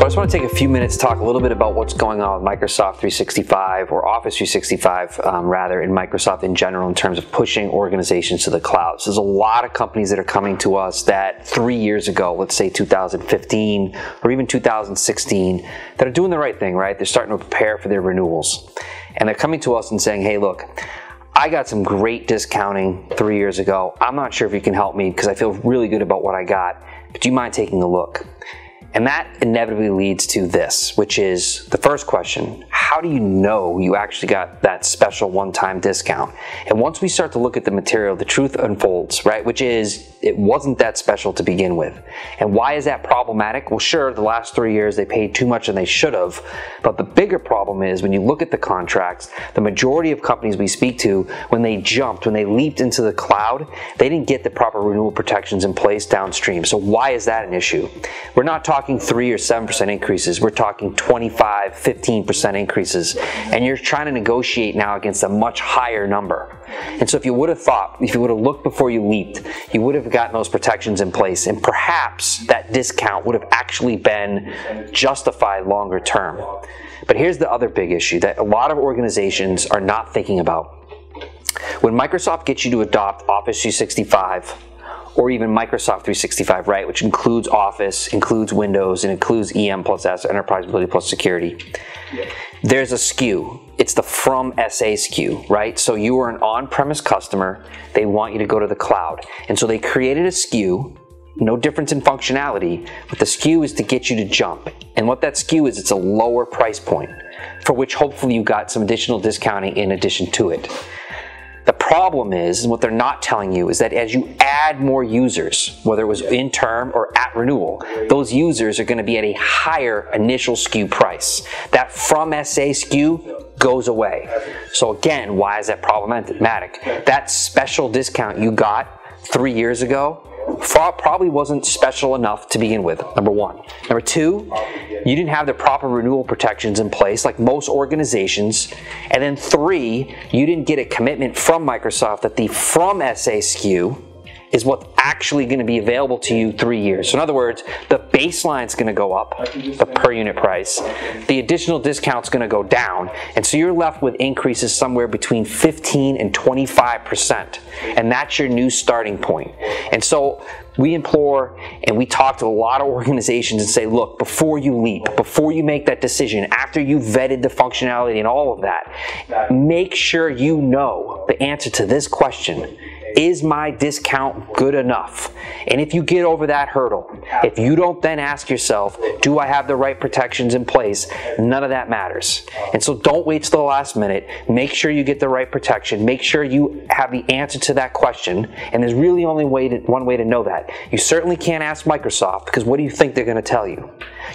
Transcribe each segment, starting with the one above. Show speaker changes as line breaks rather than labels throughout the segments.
I just want to take a few minutes to talk a little bit about what's going on with Microsoft 365 or Office 365 rather, in Microsoft in general in terms of pushing organizations to the cloud. So there's a lot of companies that are coming to us that 3 years ago, let's say 2015 or even 2016, that are doing the right thing, right? They're starting to prepare for their renewals. And they're coming to us and saying, hey, look, I got some great discounting 3 years ago. I'm not sure if you can help me because I feel really good about what I got, but do you mind taking a look? And that inevitably leads to this, which is the first question: how do you know you actually got that special one-time discount? And once we start to look at the material, the truth unfolds, right? Which is, it wasn't that special to begin with. And why is that problematic? Well, sure, the last 3 years they paid too much than they should have, but the bigger problem is when you look at the contracts, the majority of companies we speak to, when they jumped, when they leaped into the cloud, they didn't get the proper renewal protections in place downstream. So why is that an issue? We're not talking 3 or 7% increases. We're talking 25, 15% increases. And you're trying to negotiate now against a much higher number. And so if you would have thought, if you would have looked before you leaped, you would have gotten those protections in place, and perhaps that discount would have actually been justified longer term. But here's the other big issue that a lot of organizations are not thinking about. When Microsoft gets you to adopt Office 365, or even Microsoft 365, right, which includes Office, includes Windows, and includes EM plus S, Enterprise Mobility plus Security, there's a SKU. It's the from SA SKU, right? So you are an on-premise customer. They want you to go to the cloud. And so they created a SKU, no difference in functionality, but the SKU is to get you to jump. And what that SKU is, it's a lower price point, for which hopefully you got some additional discounting in addition to it. The problem is, and what they're not telling you, is that as you add more users, whether it was in term or at renewal, those users are going to be at a higher initial SKU price. That from SA SKU goes away. So again, why is that problematic? That special discount you got 3 years ago probably wasn't special enough to begin with, number one. Number two, you didn't have the proper renewal protections in place like most organizations. And then three, you didn't get a commitment from Microsoft that the from SA SKU is what's actually going to be available to you 3 years. So in other words, the baseline is going to go up, the per unit price. The additional discount is going to go down. And so you're left with increases somewhere between 15 and 25%. And that's your new starting point. And so we implore and we talk to a lot of organizations and say, look, before you leap, before you make that decision, after you've vetted the functionality and all of that, make sure you know the answer to this question. Is my discount good enough? And if you get over that hurdle, if you don't then ask yourself, do I have the right protections in place? None of that matters. And so don't wait till the last minute. Make sure you get the right protection. Make sure you have the answer to that question. And there's really only one way to know that. You certainly can't ask Microsoft, because what do you think they're going to tell you?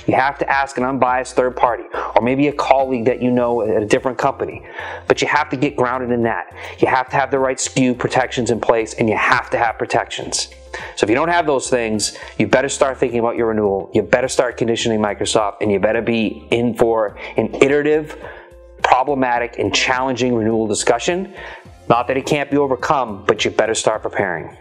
You have to ask an unbiased third party, or maybe a colleague that you know at a different company. But you have to get grounded in that. You have to have the right SKU protections in place, and you have to have protections. So if you don't have those things, you better start thinking about your renewal. You better start conditioning Microsoft, and you better be in for an iterative, problematic, and challenging renewal discussion. Not that it can't be overcome, but you better start preparing.